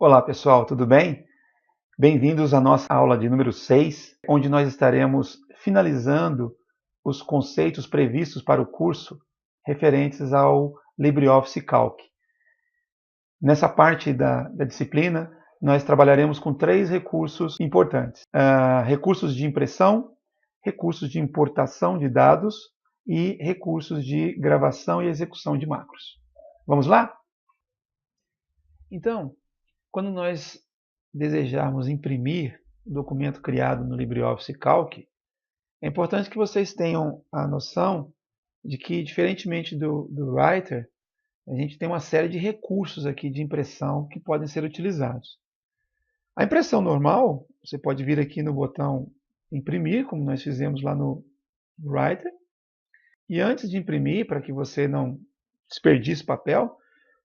Olá pessoal, tudo bem? Bem-vindos à nossa aula de número 6, onde nós estaremos finalizando os conceitos previstos para o curso referentes ao LibreOffice Calc. Nessa parte da disciplina, nós trabalharemos com 3 recursos importantes. Recursos de impressão, recursos de importação de dados e recursos de gravação e execução de macros. Vamos lá? Então, quando nós desejarmos imprimir o documento criado no LibreOffice Calc, é importante que vocês tenham a noção de que, diferentemente do Writer, a gente tem uma série de recursos aqui de impressão que podem ser utilizados. A impressão normal, você pode vir aqui no botão imprimir, como nós fizemos lá no Writer, e antes de imprimir, para que você não desperdice papel,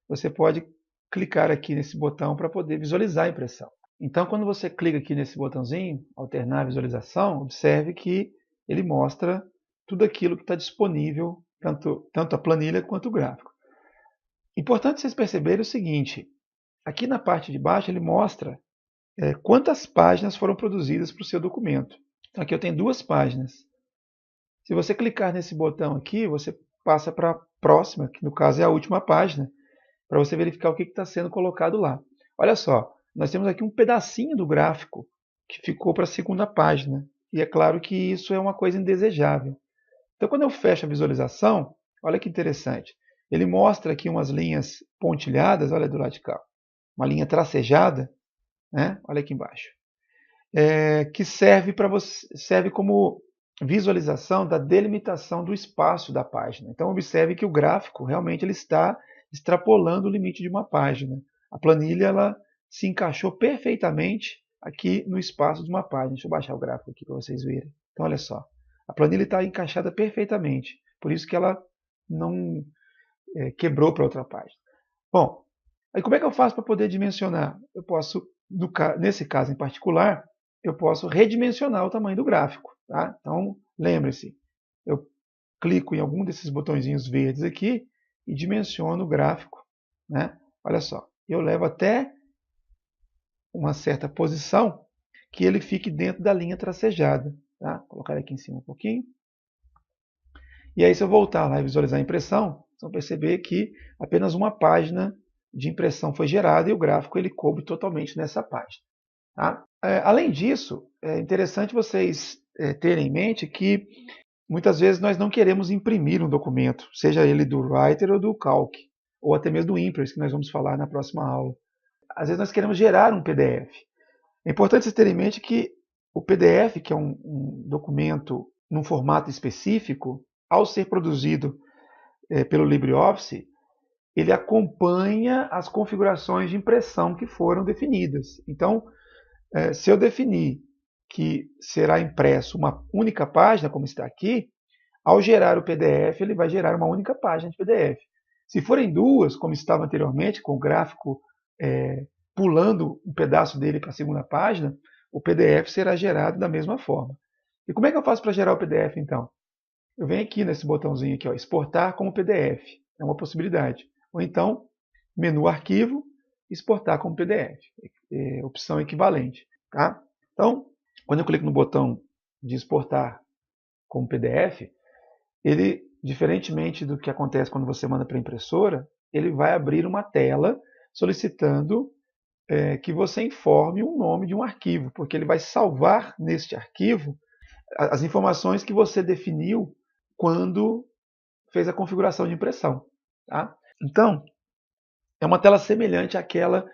você pode clicar aqui nesse botão para poder visualizar a impressão. Então, quando você clica aqui nesse botãozinho, alternar a visualização, observe que ele mostra tudo aquilo que está disponível, tanto a planilha quanto o gráfico. Importante vocês perceberem o seguinte, aqui na parte de baixo ele mostra quantas páginas foram produzidas para o seu documento. Então aqui eu tenho 2 páginas. Se você clicar nesse botão aqui, você passa para a próxima, que no caso é a última página, para você verificar o que está sendo colocado lá. Olha só, nós temos aqui um pedacinho do gráfico que ficou para a segunda página. E é claro que isso é uma coisa indesejável. Então, quando eu fecho a visualização, olha que interessante. Ele mostra aqui umas linhas pontilhadas, olha do lado de cá. Uma linha tracejada, né? Olha aqui embaixo. Que serve como visualização da delimitação do espaço da página. Então, observe que o gráfico realmente ele está extrapolando o limite de uma página. A planilha ela se encaixou perfeitamente aqui no espaço de uma página. Deixa eu baixar o gráfico aqui para vocês verem. Então, olha só. A planilha está encaixada perfeitamente. Por isso que ela não quebrou para outra página. Bom, aí como é que eu faço para poder dimensionar? Eu posso, nesse caso em particular, eu posso redimensionar o tamanho do gráfico. Tá? Então, lembre-se, eu clico em algum desses botõezinhos verdes aqui e dimensiono o gráfico. Né? Olha só, eu levo até uma certa posição que ele fique dentro da linha tracejada. Tá? Vou colocar aqui em cima um pouquinho. E aí, se eu voltar lá e visualizar a impressão, vocês vão perceber que apenas uma página de impressão foi gerada e o gráfico ele coube totalmente nessa página. Tá? Além disso, é interessante vocês terem em mente que muitas vezes nós não queremos imprimir um documento, seja ele do Writer ou do Calc, ou até mesmo do Impress, que nós vamos falar na próxima aula. Às vezes nós queremos gerar um PDF. É importante vocês terem em mente que o PDF, que é um documento num formato específico, ao ser produzido pelo LibreOffice, ele acompanha as configurações de impressão que foram definidas. Então, se eu definir que será impresso uma única página, como está aqui, ao gerar o PDF, ele vai gerar uma única página de PDF. Se forem 2, como estava anteriormente, com o gráfico pulando um pedaço dele para a segunda página, o PDF será gerado da mesma forma. E como é que eu faço para gerar o PDF, então? Eu venho aqui nesse botãozinho aqui, ó, exportar como PDF. É uma possibilidade. Ou então, menu arquivo, exportar como PDF. Opção equivalente. Tá? Então, quando eu clico no botão de exportar como PDF, ele, diferentemente do que acontece quando você manda para a impressora, ele vai abrir uma tela solicitando que você informe o nome de um arquivo, porque ele vai salvar neste arquivo as informações que você definiu quando fez a configuração de impressão. Tá? Então, é uma tela semelhante àquela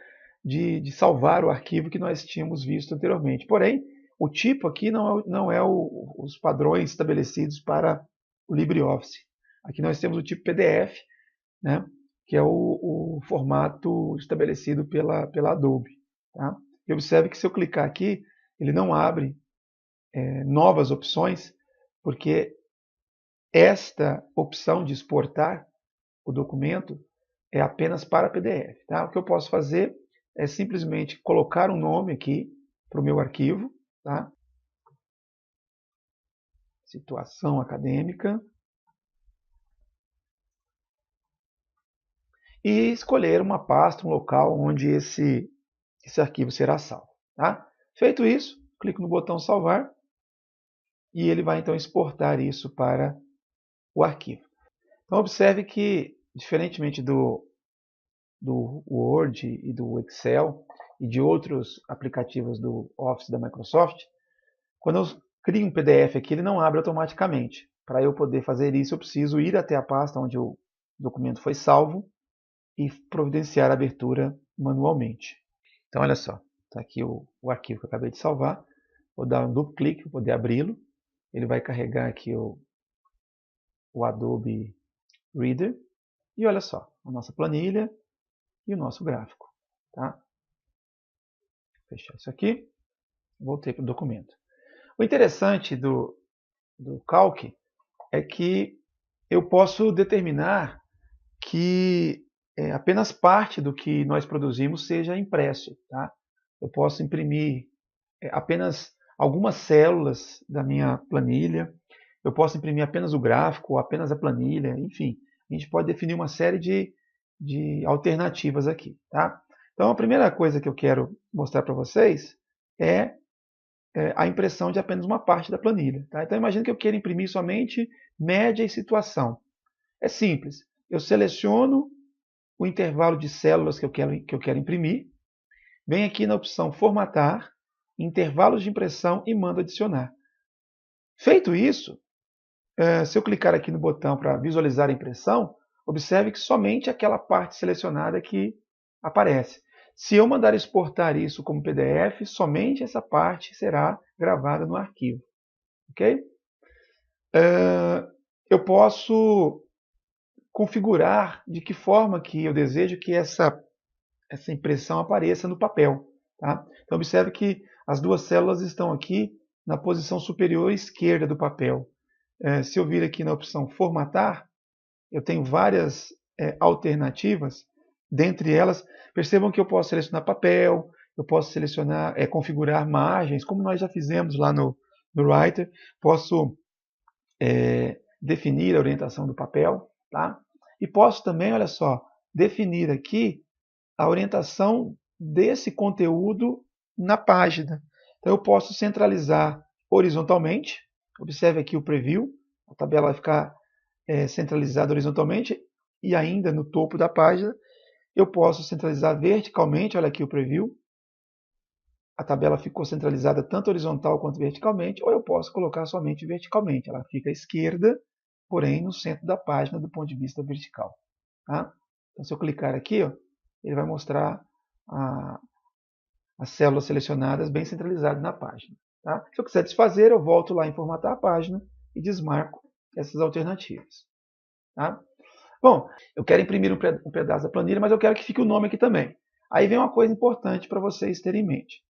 de salvar o arquivo que nós tínhamos visto anteriormente. Porém, o tipo aqui não é os padrões estabelecidos para o LibreOffice. Aqui nós temos o tipo PDF, né, que é o formato estabelecido pela Adobe. Tá? E observe que se eu clicar aqui, ele não abre novas opções, porque esta opção de exportar o documento é apenas para PDF. Tá? O que eu posso fazer é simplesmente colocar um nome aqui para o meu arquivo. Tá? Situação acadêmica. E escolher uma pasta, um local onde esse esse arquivo será salvo. Tá? Feito isso, clico no botão salvar e ele vai então exportar isso para o arquivo. Então observe que, diferentemente do Word e do Excel e de outros aplicativos do Office da Microsoft, quando eu crio um PDF aqui, ele não abre automaticamente. Para eu poder fazer isso, eu preciso ir até a pasta onde o documento foi salvo e providenciar a abertura manualmente. Então, olha só, está aqui o arquivo que eu acabei de salvar. Vou dar um duplo clique para poder abri-lo. Ele vai carregar aqui o Adobe Reader. E olha só, a nossa planilha e o nosso gráfico. Tá? Vou fechar isso aqui. Voltei para o documento. O interessante do Calc é que eu posso determinar que apenas parte do que nós produzimos seja impresso. Tá? Eu posso imprimir apenas algumas células da minha planilha, eu posso imprimir apenas o gráfico, apenas a planilha, enfim. A gente pode definir uma série de alternativas aqui. Tá? Então, a primeira coisa que eu quero mostrar para vocês é a impressão de apenas uma parte da planilha. Tá? Então, imagine que eu queira imprimir somente média e situação. É simples. Eu seleciono o intervalo de células que eu quero imprimir, venho aqui na opção Formatar, Intervalos de impressão e mando adicionar. Feito isso, se eu clicar aqui no botão para visualizar a impressão, observe que somente aquela parte selecionada que aparece. Se eu mandar exportar isso como PDF, somente essa parte será gravada no arquivo. Ok? Eu posso configurar de que forma que eu desejo que essa impressão apareça no papel. Tá? Então observe que as duas células estão aqui na posição superior esquerda do papel. Se eu vir aqui na opção Formatar, eu tenho várias alternativas. Dentre elas, percebam que eu posso selecionar papel, eu posso selecionar, configurar margens, como nós já fizemos lá no Writer. Posso definir a orientação do papel. Tá? E posso também, olha só, definir aqui a orientação desse conteúdo na página. Então eu posso centralizar horizontalmente. Observe aqui o preview. A tabela vai ficar centralizada horizontalmente e ainda no topo da página. Eu posso centralizar verticalmente. Olha aqui o preview. A tabela ficou centralizada tanto horizontal quanto verticalmente. Ou eu posso colocar somente verticalmente. Ela fica à esquerda, porém no centro da página do ponto de vista vertical. Tá? Então se eu clicar aqui, ó, ele vai mostrar as células selecionadas bem centralizadas na página. Tá? Se eu quiser desfazer, eu volto lá em formatar a página e desmarco essas alternativas. Tá? Bom, eu quero imprimir um pedaço da planilha, mas eu quero que fique o nome aqui também. Aí vem uma coisa importante para vocês terem em mente.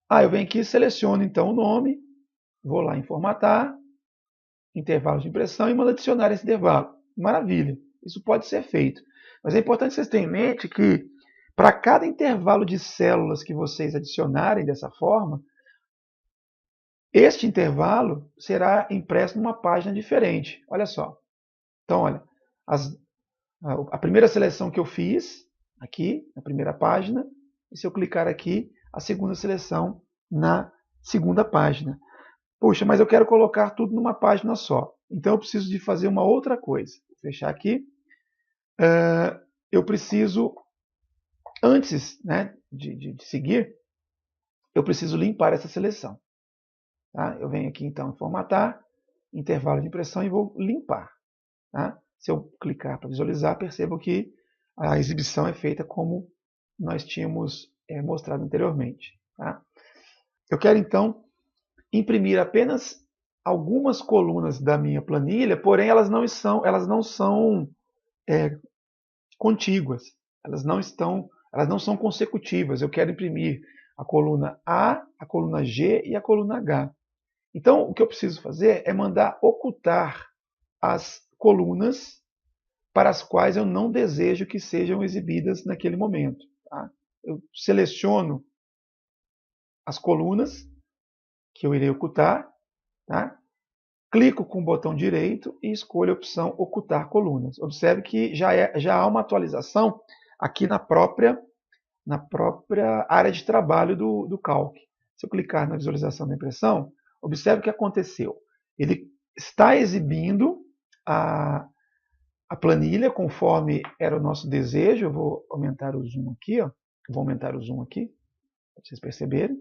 Eu venho aqui e seleciono então o nome, vou lá em formatar, intervalo de impressão e mando adicionar esse intervalo. Maravilha, isso pode ser feito. Mas é importante que vocês tenham em mente que para cada intervalo de células que vocês adicionarem dessa forma, este intervalo será impresso numa página diferente. Olha só. Então, olha, a primeira seleção que eu fiz, aqui, na primeira página, e se eu clicar aqui, a segunda seleção na segunda página. Puxa, mas eu quero colocar tudo numa página só. Então, eu preciso de fazer uma outra coisa. Vou fechar aqui. Eu preciso, antes de seguir, eu preciso limpar essa seleção. Tá? Eu venho aqui então em formatar, intervalo de impressão e vou limpar. Tá? Se eu clicar para visualizar, percebo que a exibição é feita como nós tínhamos mostrado anteriormente. Tá? Eu quero então imprimir apenas algumas colunas da minha planilha, porém elas não são contíguas, elas não são consecutivas. Eu quero imprimir a coluna A, a coluna G e a coluna H. Então, o que eu preciso fazer é mandar ocultar as colunas para as quais eu não desejo que sejam exibidas naquele momento. Tá? Eu seleciono as colunas que eu irei ocultar, tá? Clico com o botão direito e escolho a opção Ocultar colunas. Observe que já há uma atualização aqui na própria na própria área de trabalho do Calc. Se eu clicar na visualização da impressão, observe o que aconteceu. Ele está exibindo a planilha conforme era o nosso desejo. Eu vou aumentar o zoom aqui, ó. Vou aumentar o zoom aqui, para vocês perceberem.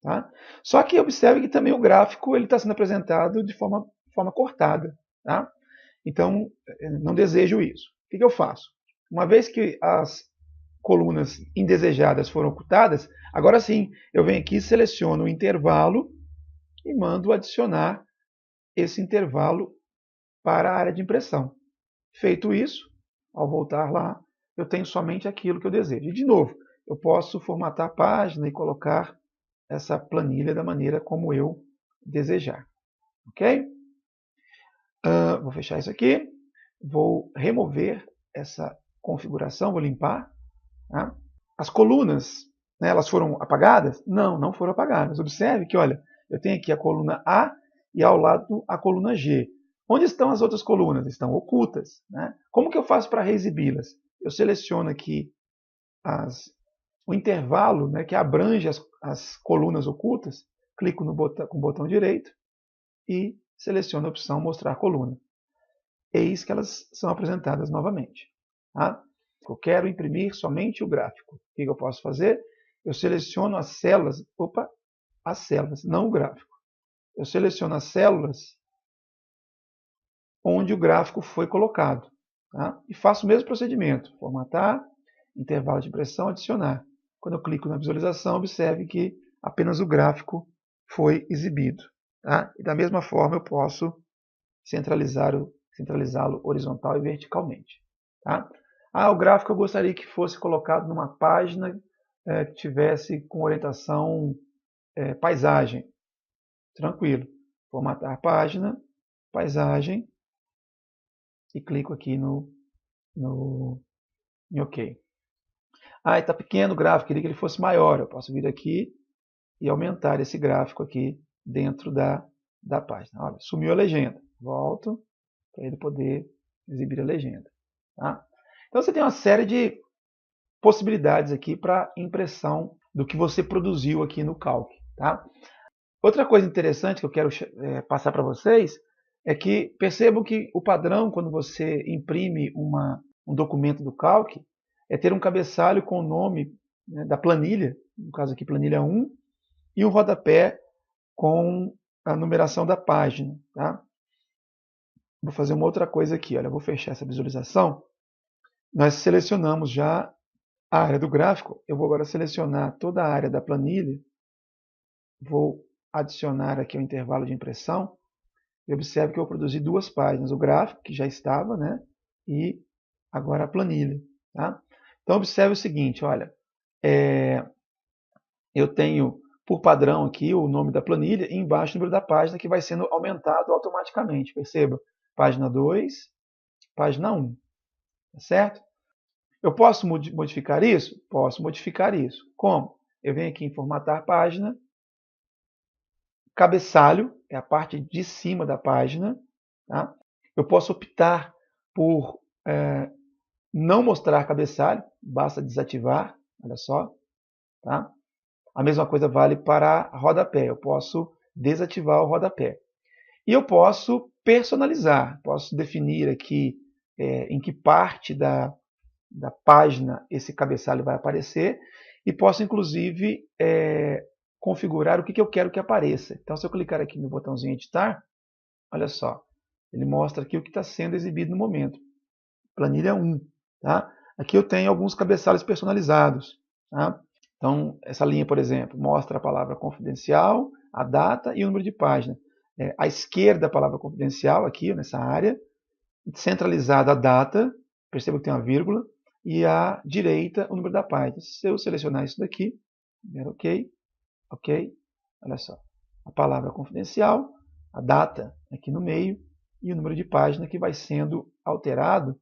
Tá? Só que observe que também o gráfico está sendo apresentado de forma cortada. Tá? Então, não desejo isso. O que eu faço? Uma vez que as colunas indesejadas foram ocultadas, agora sim, eu venho aqui, seleciono o intervalo e mando adicionar esse intervalo para a área de impressão. Feito isso, ao voltar lá, eu tenho somente aquilo que eu desejo. E, de novo, eu posso formatar a página e colocar essa planilha da maneira como eu desejar. Ok? Vou fechar isso aqui. Vou remover essa configuração, vou limpar. Tá? As colunas, né, elas foram apagadas? Não, não foram apagadas. Observe que, olha, eu tenho aqui a coluna A e ao lado a coluna G. Onde estão as outras colunas? Estão ocultas. Né? Como que eu faço para reexibi-las? Eu seleciono aqui o intervalo, né, que abrange as colunas ocultas, clico com o botão direito e seleciono a opção Mostrar coluna. Eis que elas são apresentadas novamente. Tá? Eu quero imprimir somente o gráfico. O que eu posso fazer? Eu seleciono as células, as células, não o gráfico. Eu seleciono as células onde o gráfico foi colocado. Tá? E faço o mesmo procedimento. Formatar, intervalo de impressão, adicionar. Quando eu clico na visualização, observe que apenas o gráfico foi exibido. Tá? E da mesma forma eu posso centralizá-lo horizontal e verticalmente. Tá? O gráfico eu gostaria que fosse colocado numa página que tivesse com orientação paisagem. Tranquilo. Formatar página, paisagem, e clico aqui em OK. Está pequeno o gráfico, queria que ele fosse maior. Eu posso vir aqui e aumentar esse gráfico aqui dentro da página. Olha, sumiu a legenda. Volto para ele poder exibir a legenda. Tá? Então você tem uma série de possibilidades aqui para impressão do que você produziu aqui no Calc. Tá? Outra coisa interessante que eu quero passar para vocês é que percebam que o padrão, quando você imprime um documento do Calc, é ter um cabeçalho com o nome, né, da planilha, no caso aqui planilha 1, e um rodapé com a numeração da página. Tá? Vou fazer uma outra coisa aqui. Olha, eu vou fechar essa visualização. Nós selecionamos já a área do gráfico. Eu vou agora selecionar toda a área da planilha. Vou adicionar aqui o intervalo de impressão. E observe que eu produzi duas páginas. O gráfico, que já estava, né? E agora a planilha. Tá? Então, observe o seguinte, olha. Eu tenho, por padrão aqui, o nome da planilha e embaixo o número da página, que vai sendo aumentado automaticamente. Perceba, página 2, página 1. Tá certo? Eu posso modificar isso? Posso modificar isso. Como? Eu venho aqui em formatar página, cabeçalho, é a parte de cima da página. Tá? Eu posso optar por não mostrar cabeçalho, basta desativar, olha só. Tá? A mesma coisa vale para rodapé, eu posso desativar o rodapé. E eu posso personalizar, posso definir aqui em que parte da página esse cabeçalho vai aparecer e posso inclusive configurar o que eu quero que apareça. Então, se eu clicar aqui no botãozinho editar, olha só, ele mostra aqui o que está sendo exibido no momento. Planilha 1. Tá? Aqui eu tenho alguns cabeçalhos personalizados. Tá? Então, essa linha, por exemplo, mostra a palavra confidencial, a data e o número de página. À esquerda, a palavra confidencial, aqui nessa área, centralizada a data, perceba que tem uma vírgula, e à direita o número da página. Se eu selecionar isso daqui, der OK, olha só, a palavra confidencial, a data aqui no meio e o número de página que vai sendo alterado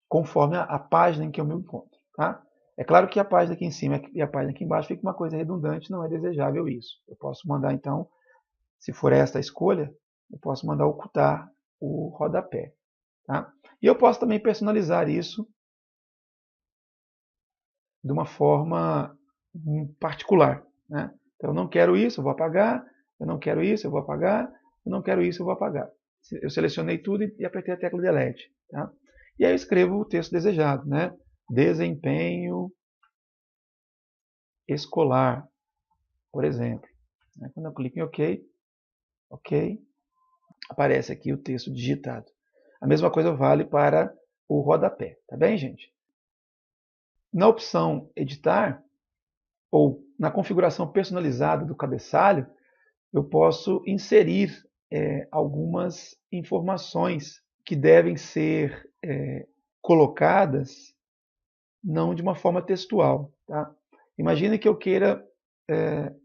conforme a página em que eu me encontro. Tá? É claro que a página aqui em cima e a página aqui embaixo fica uma coisa redundante, não é desejável isso. Eu posso mandar então, se for esta a escolha, eu posso mandar ocultar o rodapé. Tá? E eu posso também personalizar isso de uma forma particular, né? Então, eu não quero isso, eu vou apagar. Eu não quero isso, eu vou apagar. Eu não quero isso, eu vou apagar. Eu selecionei tudo e apertei a tecla Delete. Tá? E aí eu escrevo o texto desejado, né? Desempenho escolar, por exemplo. Quando eu clico em OK, aparece aqui o texto digitado. A mesma coisa vale para o rodapé, tá bem, gente? Na opção editar, ou na configuração personalizada do cabeçalho, eu posso inserir algumas informações que devem ser colocadas não de uma forma textual. Tá? Imagine que eu queira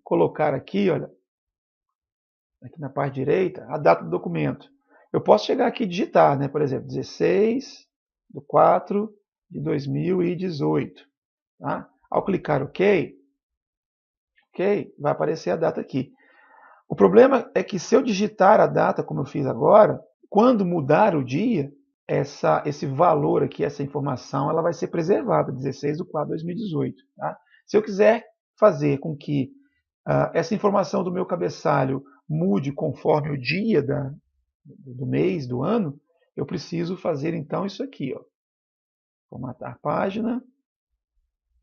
colocar aqui, olha, aqui na parte direita, a data do documento. Eu posso chegar aqui e digitar, né? Por exemplo, 16/4/2018. Tá? Ao clicar OK, vai aparecer a data aqui. O problema é que se eu digitar a data, como eu fiz agora, quando mudar o dia, esse valor aqui, essa informação, ela vai ser preservada, 16/4/2018. Tá? Se eu quiser fazer com que essa informação do meu cabeçalho mude conforme o dia do mês, do ano, eu preciso fazer então isso aqui. Ó. Formatar página,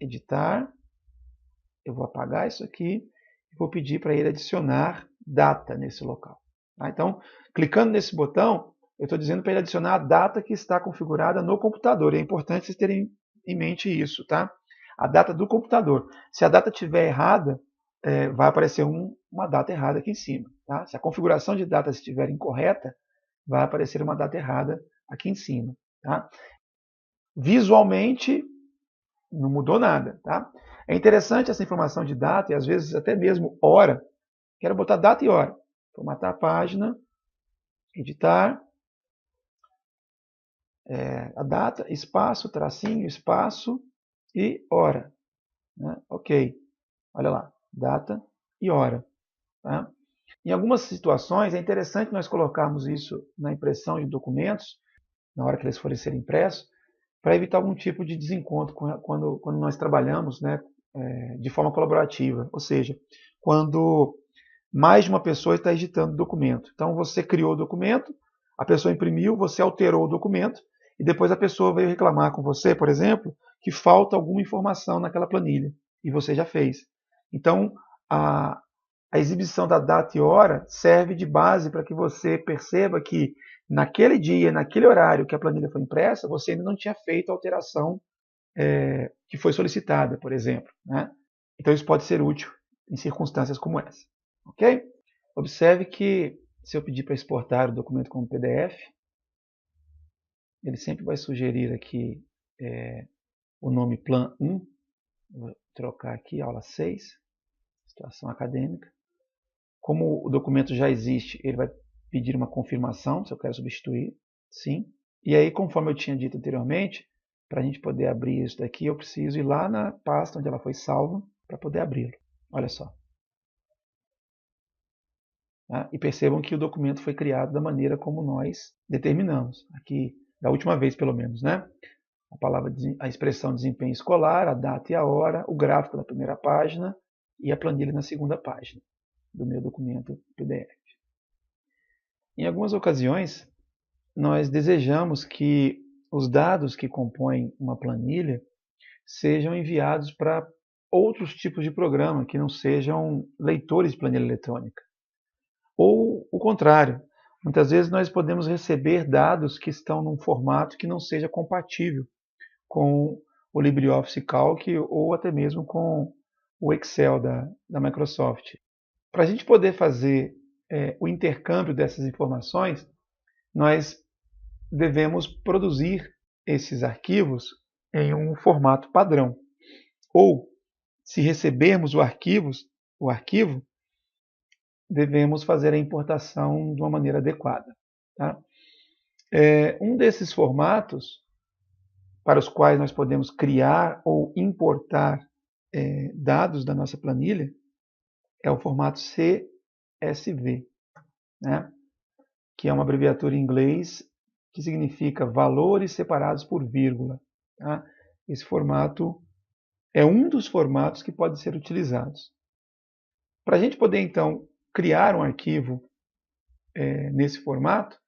editar, eu vou apagar isso aqui e vou pedir para ele adicionar data nesse local. Tá? Então, clicando nesse botão, eu estou dizendo para ele adicionar a data que está configurada no computador. E é importante vocês terem em mente isso, tá? A data do computador. Se a data estiver errada, vai aparecer uma data errada aqui em cima. Tá? Se a configuração de data estiver incorreta, vai aparecer uma data errada aqui em cima. Tá? Visualmente, não mudou nada. Tá? É interessante essa informação de data e às vezes até mesmo hora. Quero botar data e hora. Formatar a página, editar, a data, espaço, tracinho, espaço e hora. Né? OK. Olha lá, data e hora. Tá? Em algumas situações é interessante nós colocarmos isso na impressão de documentos, na hora que eles forem ser impressos, para evitar algum tipo de desencontro quando nós trabalhamos, né, de forma colaborativa. Ou seja, quando mais de uma pessoa está editando o documento. Então, você criou o documento, a pessoa imprimiu, você alterou o documento, e depois a pessoa veio reclamar com você, por exemplo, que falta alguma informação naquela planilha, e você já fez. Então, a exibição da data e hora serve de base para que você perceba que naquele dia, naquele horário que a planilha foi impressa, você ainda não tinha feito a alteração que foi solicitada, por exemplo. Né? Então, isso pode ser útil em circunstâncias como essa. Ok? Observe que se eu pedir para exportar o documento como PDF, ele sempre vai sugerir aqui o nome Plan 1. Vou trocar aqui, aula 6, situação acadêmica. Como o documento já existe, ele vai pedir uma confirmação, se eu quero substituir, sim. E aí, conforme eu tinha dito anteriormente, para a gente poder abrir isso daqui, eu preciso ir lá na pasta onde ela foi salva para poder abri-lo. Olha só. Tá? E percebam que o documento foi criado da maneira como nós determinamos, aqui da última vez pelo menos, né? A expressão desempenho escolar, a data e a hora, o gráfico da primeira página e a planilha na segunda página do meu documento PDF. Em algumas ocasiões, nós desejamos que os dados que compõem uma planilha sejam enviados para outros tipos de programa que não sejam leitores de planilha eletrônica. Ou o contrário, muitas vezes nós podemos receber dados que estão num formato que não seja compatível com o LibreOffice Calc ou até mesmo com o Excel da Microsoft. Para a gente poder fazer o intercâmbio dessas informações, nós devemos produzir esses arquivos em um formato padrão. Ou, se recebermos o arquivo, devemos fazer a importação de uma maneira adequada. Tá? Um desses formatos para os quais nós podemos criar ou importar dados da nossa planilha é o formato CSV, né? Que é uma abreviatura em inglês que significa valores separados por vírgula. Tá? Esse formato é um dos formatos que pode ser utilizados. Para a gente poder, então, criar um arquivo nesse formato,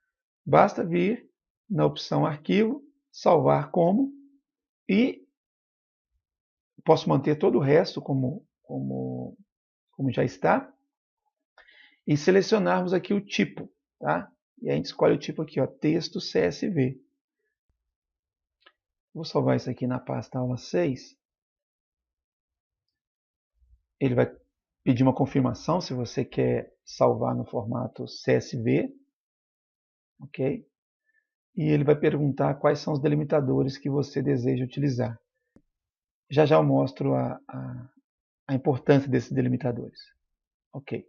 basta vir na opção Arquivo, Salvar como, e posso manter todo o resto como já está, e selecionarmos aqui o tipo. Tá? E a gente escolhe o tipo aqui, ó, texto CSV. Vou salvar isso aqui na pasta aula 6. Ele vai pedir uma confirmação se você quer salvar no formato CSV. Ok? E ele vai perguntar quais são os delimitadores que você deseja utilizar. Já já eu mostro a importância desses delimitadores. Ok.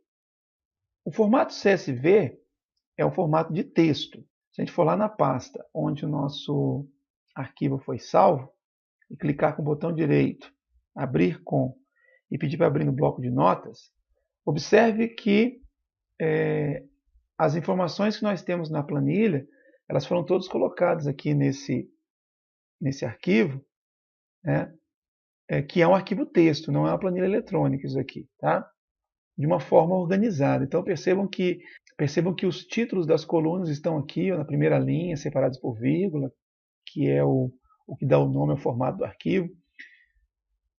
O formato CSV é um formato de texto. Se a gente for lá na pasta onde o nosso arquivo foi salvo, e clicar com o botão direito, abrir com, e pedir para abrir no bloco de notas, observe que as informações que nós temos na planilha, elas foram todas colocadas aqui nesse arquivo, né, que é um arquivo texto, não é uma planilha eletrônica isso aqui, tá? De uma forma organizada. Então percebam que os títulos das colunas estão aqui, ó, na primeira linha, separados por vírgula, que é o que dá o nome ao formato do arquivo.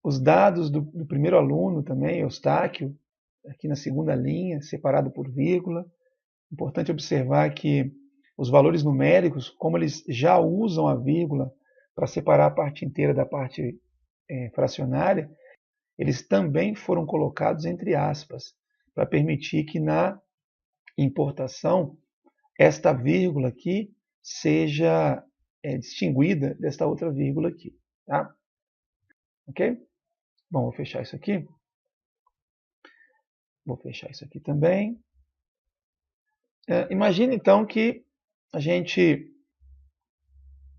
Os dados do primeiro aluno também, Eustáquio, aqui na segunda linha, separado por vírgula. Importante observar que os valores numéricos, como eles já usam a vírgula para separar a parte inteira da parte fracionária, eles também foram colocados entre aspas, para permitir que na importação esta vírgula aqui seja distinguida desta outra vírgula aqui. Tá? Ok? Bom, vou fechar isso aqui. Vou fechar isso aqui também. Imagine então que a gente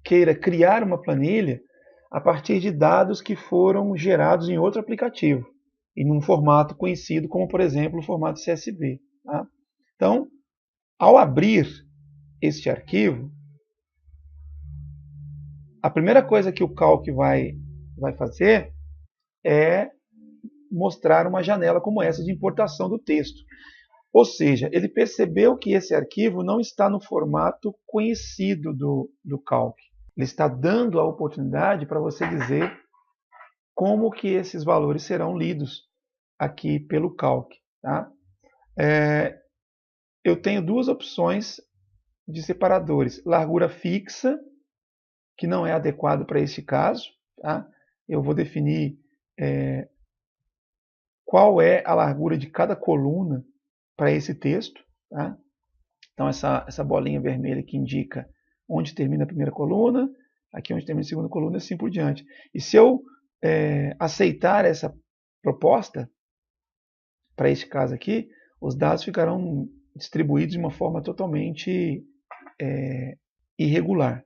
queira criar uma planilha a partir de dados que foram gerados em outro aplicativo e num formato conhecido como, por exemplo, o formato CSV. Tá? Então, ao abrir este arquivo, a primeira coisa que o Calc vai fazer é mostrar uma janela como essa de importação do texto. Ou seja, ele percebeu que esse arquivo não está no formato conhecido do Calc. Ele está dando a oportunidade para você dizer como que esses valores serão lidos aqui pelo Calc. Tá? Eu tenho duas opções de separadores. Largura fixa, que não é adequado para este caso. Tá? Eu vou definir qual é a largura de cada coluna para esse texto. Tá? Então, essa bolinha vermelha que indica onde termina a primeira coluna, aqui onde termina a segunda coluna, e assim por diante. E se eu aceitar essa proposta, para este caso aqui, os dados ficarão distribuídos de uma forma totalmente irregular.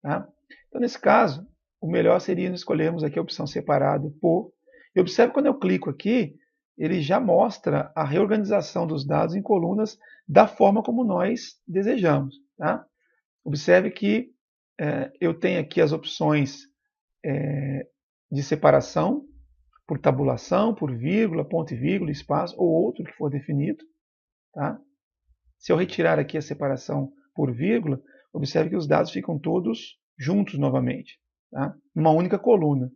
Tá? Então, nesse caso, o melhor seria escolhermos aqui a opção separado por. E observe quando eu clico aqui, ele já mostra a reorganização dos dados em colunas da forma como nós desejamos. Tá? Observe que eu tenho aqui as opções de separação, por tabulação, por vírgula, ponto e vírgula, espaço, ou outro que for definido. Tá? Se eu retirar aqui a separação por vírgula, observe que os dados ficam todos juntos novamente, tá? Numa única coluna.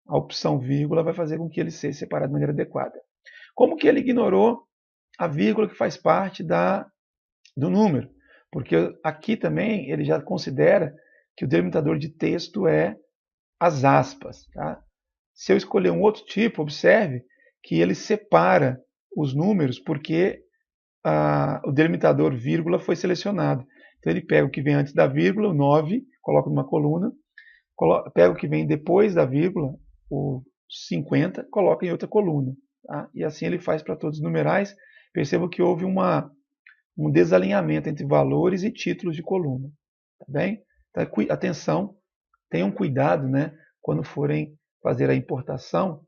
A opção vírgula vai fazer com que ele seja separado de maneira adequada. Como que ele ignorou a vírgula que faz parte do número? Porque aqui também ele já considera que o delimitador de texto é as aspas. Tá? Se eu escolher um outro tipo, observe que ele separa os números porque o delimitador vírgula foi selecionado. Então ele pega o que vem antes da vírgula, o 9, coloca numa coluna, pega o que vem depois da vírgula, o 50, coloca em outra coluna. Tá? E assim ele faz para todos os numerais. Perceba que houve um desalinhamento entre valores e títulos de coluna. Tá bem? Então, atenção, tenham cuidado, né, quando forem fazer a importação,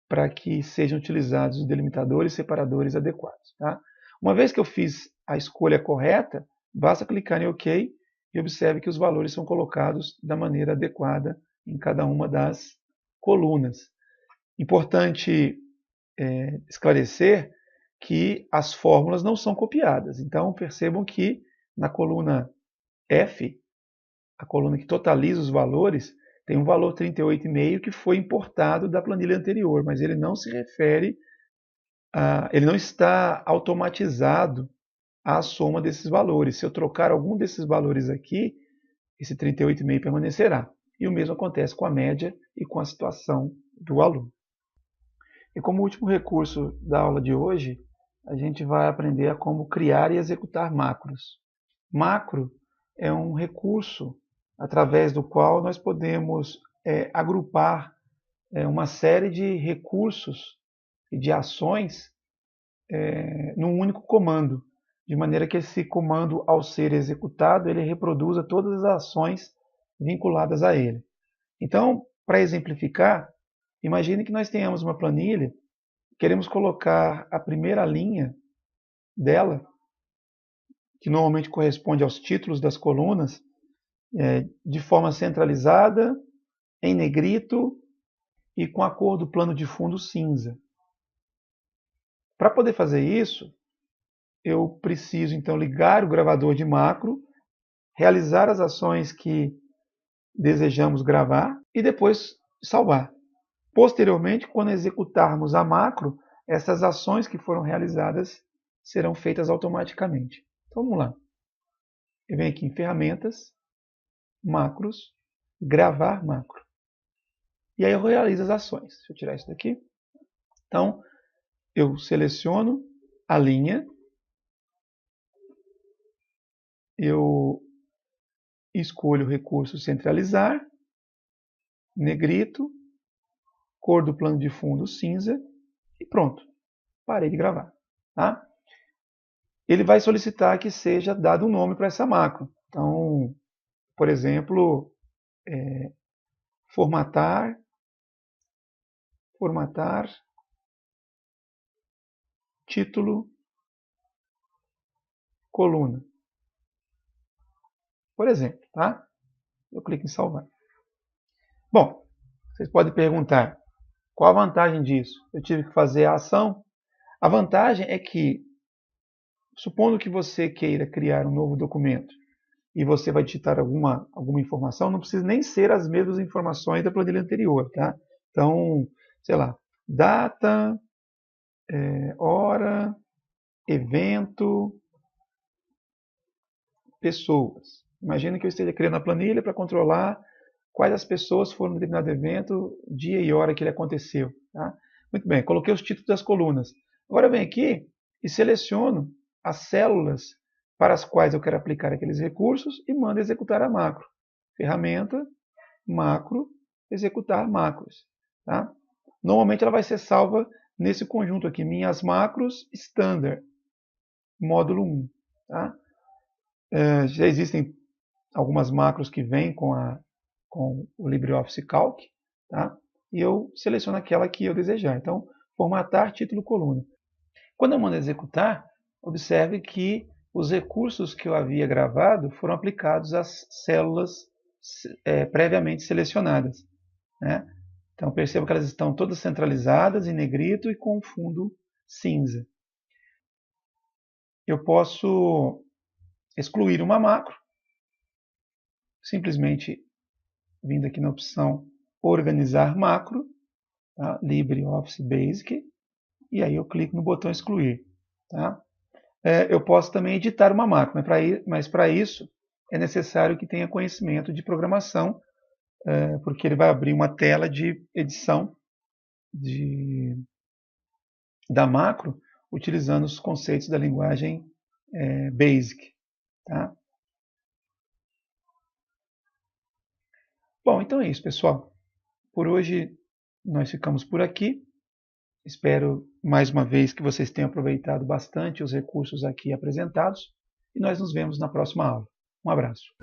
para que sejam utilizados os delimitadores e separadores adequados. Tá? Uma vez que eu fiz a escolha correta, basta clicar em OK e observe que os valores são colocados da maneira adequada em cada uma das colunas. Importante esclarecer que as fórmulas não são copiadas. Então, percebam que na coluna F, a coluna que totaliza os valores, tem um valor 38,5 que foi importado da planilha anterior, mas ele não se refere ele não está automatizado à soma desses valores. Se eu trocar algum desses valores aqui, esse 38,5 permanecerá. E o mesmo acontece com a média e com a situação do aluno. E como último recurso da aula de hoje, a gente vai aprender a como criar e executar macros. Macro é um recurso através do qual nós podemos agrupar uma série de recursos e de ações num único comando, de maneira que esse comando, ao ser executado, ele reproduza todas as ações vinculadas a ele. Então, para exemplificar, imagine que nós tenhamos uma planilha, queremos colocar a primeira linha dela, que normalmente corresponde aos títulos das colunas, de forma centralizada, em negrito e com a cor do plano de fundo cinza. Para poder fazer isso, eu preciso então ligar o gravador de macro, realizar as ações que desejamos gravar e depois salvar. Posteriormente, quando executarmos a macro, essas ações que foram realizadas serão feitas automaticamente. Então vamos lá. Eu venho aqui em Ferramentas, Macros, Gravar Macro. E aí eu realizo as ações. Deixa eu tirar isso daqui. Então, eu seleciono a linha, eu escolho o recurso centralizar, negrito, cor do plano de fundo cinza e pronto. Parei de gravar. Tá? Ele vai solicitar que seja dado um nome para essa macro. Então, por exemplo, formatar título, coluna. Por exemplo, tá? Eu clico em salvar. Bom, vocês podem perguntar, qual a vantagem disso? Eu tive que fazer a ação? A vantagem é que, supondo que você queira criar um novo documento e você vai digitar alguma informação, não precisa nem ser as mesmas informações da planilha anterior, tá? Então, sei lá, data, hora, evento, pessoas. Imagina que eu esteja criando a planilha para controlar quais as pessoas foram no determinado evento, dia e hora que ele aconteceu. Tá? Muito bem, coloquei os títulos das colunas. Agora eu venho aqui e seleciono as células para as quais eu quero aplicar aqueles recursos e mando executar a macro. Ferramenta, macro, executar macros. Tá? Normalmente ela vai ser salva nesse conjunto aqui, minhas macros standard, módulo 1. Tá? Já existem algumas macros que vêm com o LibreOffice Calc, tá? E eu seleciono aquela que eu desejar. Então, formatar título coluna. Quando eu mando executar, observe que os recursos que eu havia gravado foram aplicados às células previamente selecionadas. Né? Então, perceba que elas estão todas centralizadas em negrito e com fundo cinza. Eu posso excluir uma macro, simplesmente vindo aqui na opção Organizar Macro, tá? LibreOffice Basic, e aí eu clico no botão Excluir. Tá? Eu posso também editar uma macro, mas para isso é necessário que tenha conhecimento de programação, porque ele vai abrir uma tela de edição da macro, utilizando os conceitos da linguagem Basic. Tá? Bom, então é isso, pessoal. Por hoje nós ficamos por aqui. Espero mais uma vez que vocês tenham aproveitado bastante os recursos aqui apresentados e nós nos vemos na próxima aula. Um abraço.